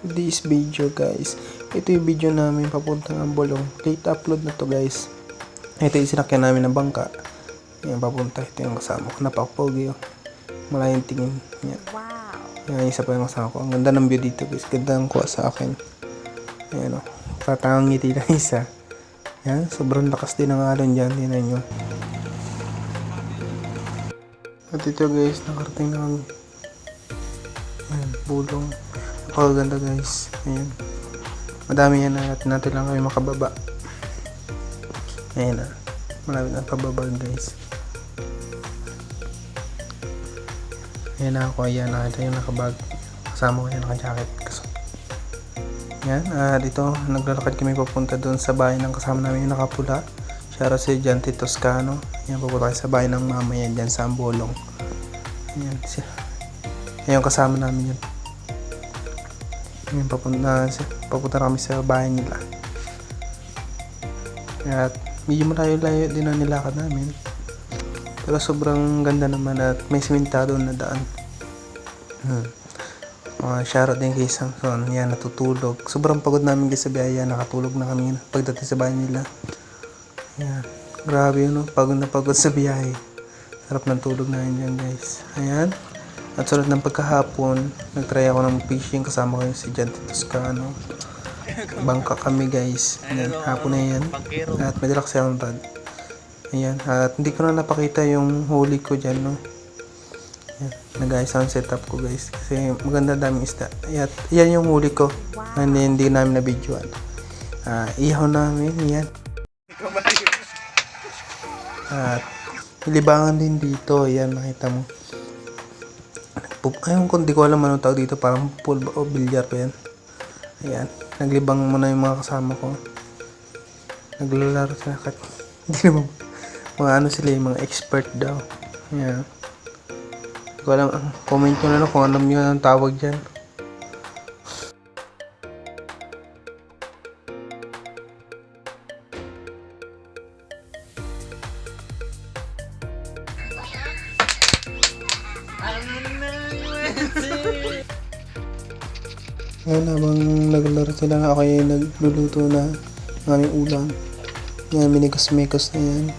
this video guys. Ito yung video namin papuntang Ambolong. Late upload na to guys. Ito yung sinakyan namin ng bangka. Yan papunta. Ito yung kasama ko. Napakapogi yun. Malayang tingin. Yan. Wow. Yan isa pa yung kasama ko. Ang ganda ng view dito guys. Ganda ng kuha sa akin. Ayan o. Patangang ngiti na isa. Yan. Sobrang lakas din ng alon dyan. Tingnan nyo. At ito guys. Nakarating na kami. Ayan. Bulong. Napakaganda guys. Ayan. Madami yan at natin lang kami makababa. Ayan na. Malapit na pababa guys. Ayan na ako. Ayan na. Ito yung nakabag. Kasama ko yung naka-jacket. Ayan. Dito naglalakad kami papunta doon sa bahay ng kasama namin yung nakapula. Siya si Janty Toscano. Ayan. Papunta kayo sa bahay ng mama yan dyan sa Ambolong. Ayan. Ayan yung kasama namin yun. Ayan, papunta kami sa bahay nila. At medyo malayo-layo din ang nilakad namin. Pero sobrang ganda naman at may simentado na daan. Shoutout din kay Samson. Yan, natutulog. Sobrang pagod namin guys sa biyahe. Nakatulog na kami pagdating sa bahay nila. Yan. Grabe yun, no? Pagod na pagod sa biyahe. Sarap ng tulog namin dyan guys. Ayan. At sulat ng pagkahapon, nagtry ako ng fishing kasama ko yung si Janty Toscano. Bangka kami guys. Ayan, hapon na yan. At may dala kasi akong rod. Ayan, at hindi ko na napakita yung huli ko dyan, no. Ayan, nag-ayos ang setup ko guys. Kasi maganda daming isda. Ayan, yan yung huli ko. Hindi namin na-videoan. Ihaw namin, yan. At libangan din dito. Ayan, nakita mo. Ayun kung di ko alam anong tawag dito, parang pool o bilyar pa yan. Ayan, naglibang muna yung mga kasama ko. Naglalaro sila kat. Hindi naman mga ano sila, yung mga expert daw. Ayan. Di ko alam, comment nyo na lang kung alam nyo anong tawag dyan. Ngayon habang naglaro sila, ako ay nagluluto na ng aming ulam. Yan, minigos-migos na yan.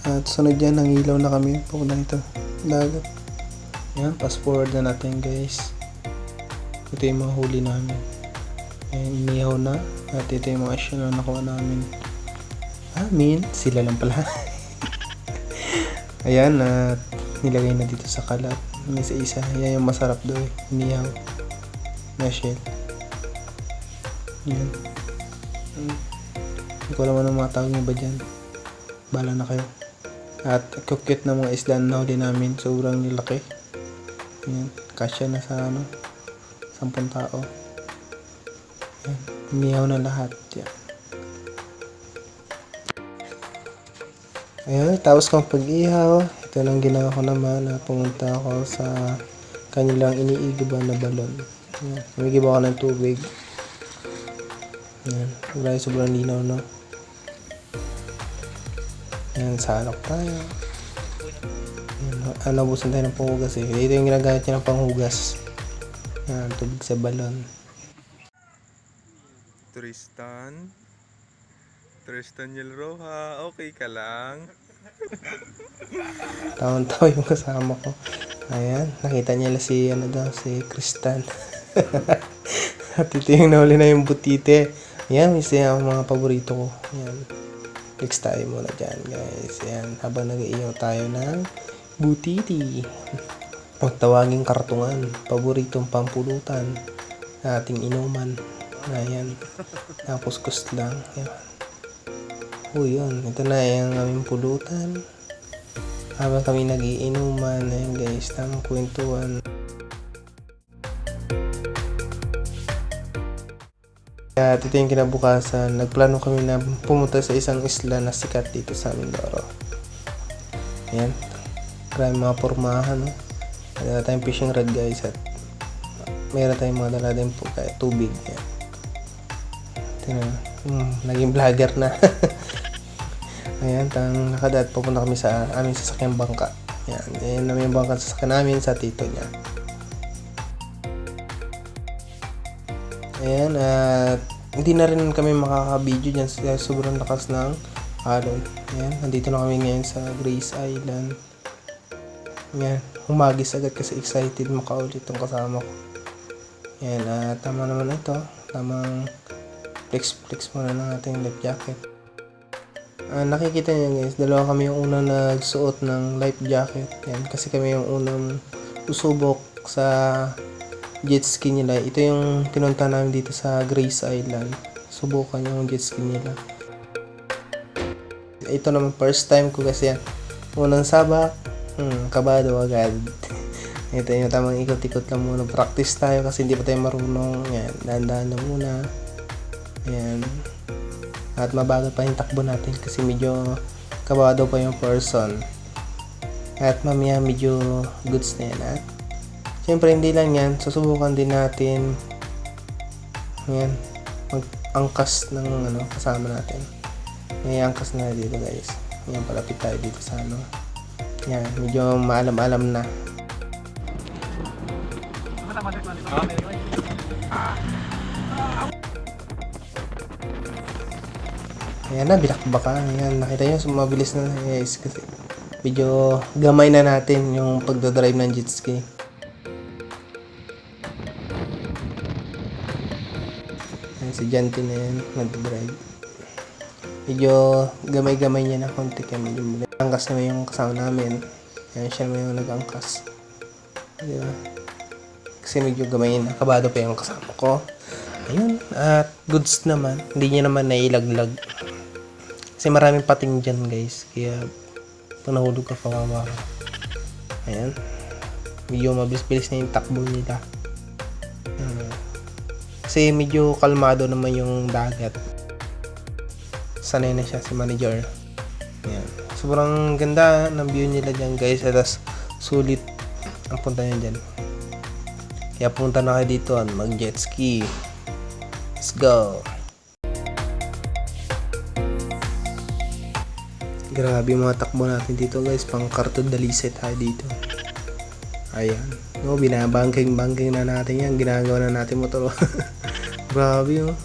At sunod yan, nangilaw na kami. Papunta nito, dagat. Yan, fast forward na natin guys. Ito yung mga huli namin. Yan, inihaw na. At ito yung mga action na nakuha namin. Sila lang pala. Ayan, at nilagay na dito sa kalat. May isa-isa. Yan yung masarap daw eh. Inihaw na shell. Yan. Hindi ko alam anong mga tawag nyo ba dyan. Bala na kayo. At cute na mga isda na huli namin. Sobrang nilaki. Yan. Kasya na sa 10 tao. Yan. Umihaw na lahat. Yan. Ayan. Tapos kung pag-ihaw, ito lang ginawa ko naman na pumunta ako sa kanilang iniigiban na balon. Ayan. Nagigiba ako ng tubig. Ayan. Wala yung sobrang linaw, no? Ayan, salok tayo. Ayan, nabusan tayo ng panghugas eh. Ito yung ginagamit niya ng panghugas. Ayan, tubig sa balon. Tristan Yelroha, okay ka lang? Taon-taon yung kasama ko. Ayan, nakita niya si Kristan. At ito yung nahuli na yung butite. Ayan, isa yung mga paborito ko. Ayan, next tayo muna dyan guys. Ayan, habang nag-iiyaw tayo ng butiti. O tawaging kartungan, paboritong pampulutan na ating inuman. Ayan, nakuskus lang. Ayan. Yun, ito na yung aming pulutan. Habang kami nag-iinuman, ayan guys, tamang kwentuhan. At ito yung kinabukasan, nagplano kami na pumunta sa isang isla na sikat dito sa Mindoro. Ayan, maraming mga pormahan, no? Dala tayong fishing rod guys at mayroon tayong mga dala din po kaya tubig. Ayan. Naging vlogger na. Ayan, nakadat papunta kami sa aming sasakyang bangka. Ayan namin yung bangka sasakyan namin sa tito niya. Ayan, at hindi na rin kami makaka-video dyan sa sobrang lakas ng alon. Ayan, nandito na kami ngayon sa Grace Island. Ayan, humagis agad kasi excited makaulit yung kasama ko. Ayan, tama naman ito. Tamang flex muna ng ating life jacket. Nakikita niyo guys, dalawa kami yung unang nagsuot ng life jacket. Yan, kasi kami yung unang usubok sa jet ski nila. Ito yung pinunta namin dito sa Grace Island. Subukan yung jet ski nila. Ito naman first time ko kasi yan. Unang sabak, kabado agad. Ito yung tamang ikot-ikot lang muna. Practice tayo kasi hindi pa tayo marunong. Yan, dahan-dahan na muna. Ayan. At mabagal pa yung takbo natin kasi medyo kabado pa yung person. At mamaya medyo goods na yan. At syempre hindi lang yan, susubukan din natin yan, mag-angkas ng kasama natin. May angkas na dito guys. Yan, palapit tayo dito sa yan, medyo maalam-alam na. Ayan na, binakbaka. Ayan, nakita nyo, mabilis na guys kasi medyo gamay na natin yung pagdadrive ng jet ski. Ayan, si Janty na yan, nag-drive. Medyo gamay-gamay niya na konti kami. Angkas naman yung kasama namin. Ayan, siya naman yung nag-angkas. Diba? Kasi medyo gamay na, kabado pa yung kasama ko. Ayun, at goods naman. Hindi niya naman nailaglag. Kasi maraming pating dyan guys. Kaya pag nahulog ka kawawa ka. Ayan. Medyo mabilis-bilis na yung takbo nila. Kasi medyo kalmado naman yung dagat. Sanay na siya si manager. Ayan. Sobrang ganda ng view nila dyan guys. Atas sulit ang punta nyo dyan. Kaya punta na kayo dito at mag jet ski. Let's go! Grabe yung mga takbo natin dito guys, pang karton dalisay tayo dito. Ayan, no, binabangking na natin yan, ginagawa na natin motor. Grabe oh.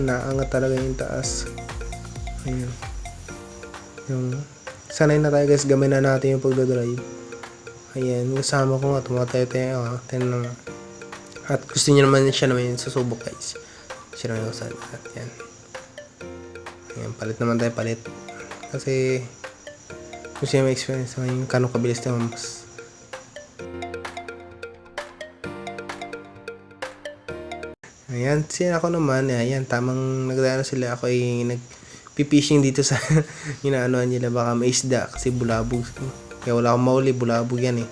Naangat talaga yung taas. Ayan. Yung, sanay na tayo guys, gamay na natin yung pagdadrive. Ayan, kasama ko nga, tumatayo-tayo. At gusto niya naman siya naman yung susubok guys. Siya naman yung kasama. Ayan. Ayan, palit naman tayo, palit. Kasi gusto niya ma-experience naman yung kano kabilis na mas. Ayan, ako naman, ayan, tamang nagdaan sila. Ako ay nagpipishing dito sa inaanoan nila, baka may isda kasi bulabog. Kaya wala akong mauli, bulabog yan eh.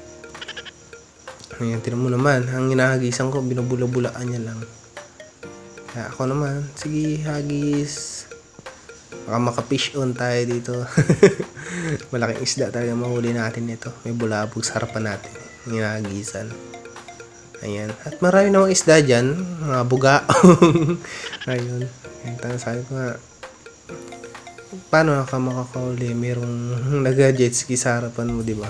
Ayan, tinan mo naman, ang hinahagisan ko, binubula-bulaan niya lang. Kaya ako naman, sige hagis. Baka maka-fish on tayo dito. Malaking isda talaga mahuli natin ito. May bulabog sa harapan natin. Hinahagisan. Ayan. At marami namang isda dyan. Mga buga. Ayun. Ayan, sabi ko nga, paano ka makakahuli? Merong nag-jet ski sa harapan mo, diba?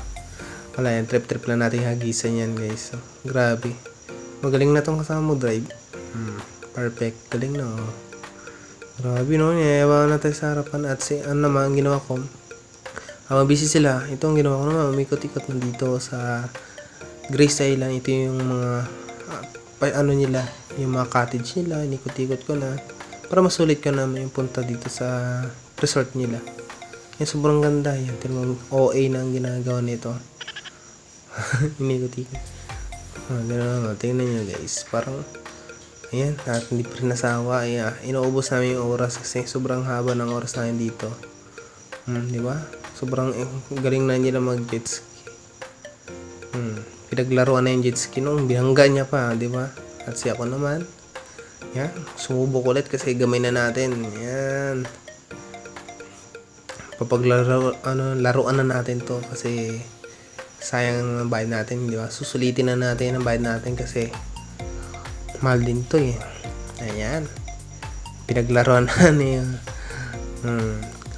Wala yan. Trip lang natin hagisan yan, guys. So, grabe. Magaling na tong kasama mo drive. Perfect. Galing na, oh. Grabe no, yayawa na tayo sa harapan. At naman ang ginawa ko, busy sila. Ito ang ginawa ko naman, umikot-ikot na dito sa Grace Island. Ito yung mga nila, yung mga cottage nila. Inikot-ikot ko na para masulit ko naman yung punta dito sa resort nila. Yan, sobrang ganda yan. OA na ang ginagawa nito. Inikot-ikot. Gano'n naman, tingnan nyo guys. Parang ayan, at hindi pa rin nasawa. Ayan, inuubos namin yung oras kasi sobrang haba ng oras namin dito. Di ba? Sobrang galing na nila mag-jet ski. Pinaglaruan na yung jet ski nung bihangga niya pa, di ba? At si ako naman, yan, sumubok ulit kasi gamay na natin. Yan. Laruan na natin to kasi sayang ang bayad natin, di ba? Susulitin na natin ang bayad natin kasi mahal din to eh. Ayan. Pinaglaruan na niya.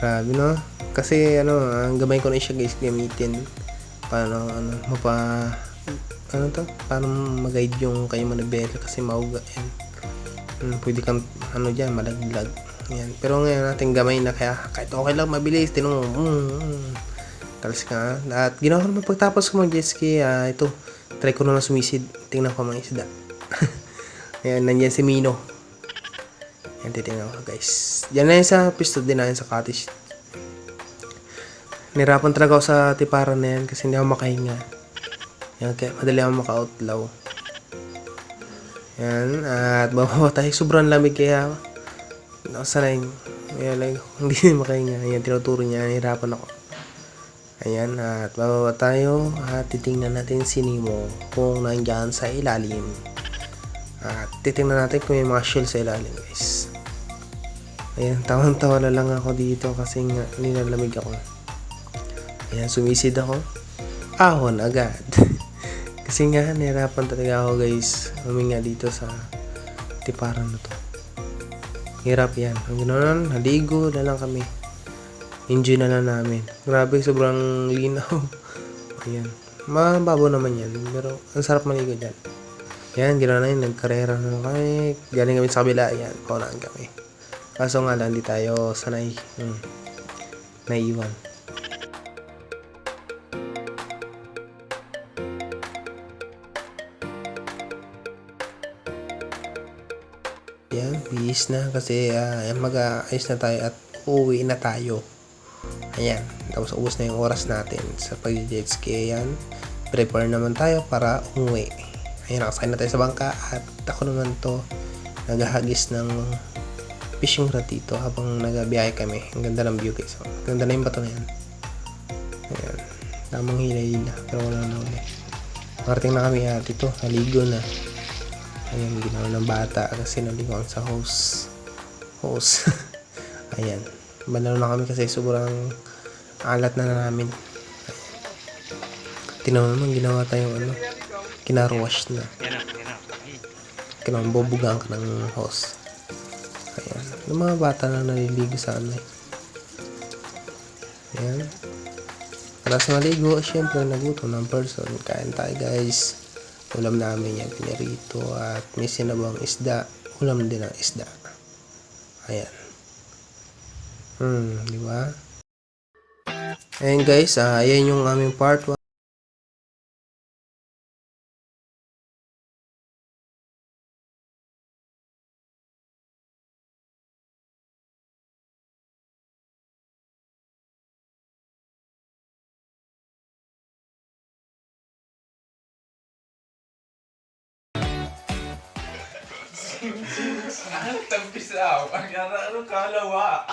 Grabe no. Kasi ang gamay ko na siya guys gamitin. Paano paano mag-guide yung kayo manibela kasi mauga yan. Pwede kang ano dyan, malaglag. Ayan. Pero ngayon natin gamay na kaya kahit okay lang mabilis. Tinong talas ka. At ginawa ko naman pagtapos ko mag-jet ski. Ito, try ko naman sumisid. Tingnan ko mga isda. Ayan, nandiyan si Mino. Ayan, titingnan ko guys. Diyan na yun sa pisto din natin sa cottage. Nirapan talaga ako sa tiparan na yan kasi hindi ako makahinga. Yan, kaya madali ako maka-outlaw. Yan, at bababa tayo. Sobrang lamig kaya nakasanay. Kaya like, hindi na makahinga. Yan, tinuturo niya. Nahirapan ako. Ayan, at bababa tayo. At titingnan natin si Nemo kung nandiyan sa ilalim. At titingnan natin kung may mga shell sa ilalim guys. Ayan, tawang-tawa na lang ako dito kasi nga nilalamig ako. Ayan, sumisid ako. Ahon agad. Kasi nga, nahirapan talaga ako guys. Huminga dito sa tiparan na to. Hirap yan. Ang ganoon, naligo na lang kami. Enjoy na lang namin. Grabe, sobrang linaw. Ayan. Mababaw naman yan. Pero, ang sarap maligo dyan. Ayan, ganoon na yun. Nagkarera na lang kami. Galing kami sa kabila. Ayan, paunaan kami. Kaso nga lang, di tayo sanay. Naiwan. Yan, bihis na kasi mag-aayos na tayo at uuwi na tayo. Ayan, tapos ubos na yung oras natin sa pag-jet ski. Ayan, prepare naman tayo para umuwi. Ayan, nakasakay na tayo sa bangka at ako naman to naghahagis ng fishing rod dito habang nagabiyahe kami. Ang ganda ng view guys. Ang ganda na yung bato na yan. Ayan, tamang hilay-hila pero wala na ulit. Marating na kami at ito, naligo na. Ayan, ginawa ng bata kasi naligoan sa hose. Ayan, banalo na kami kasi sobrang alat na namin. Tinaw naman, ginawa tayong kinaruwash na. Kinambobugaan ka ng hose. Ayan, yung mga bata na naliligo sa Ayan. Para sa maligo, syempre nagutom ng person. Kain tayo guys. Ulam namin yan, pinirito at may sinabang isda. Ulam din ang isda. Ayan. Di ba? Ayan guys, ayan yung aming part 1. Anong tampisaw? Anong kalawa?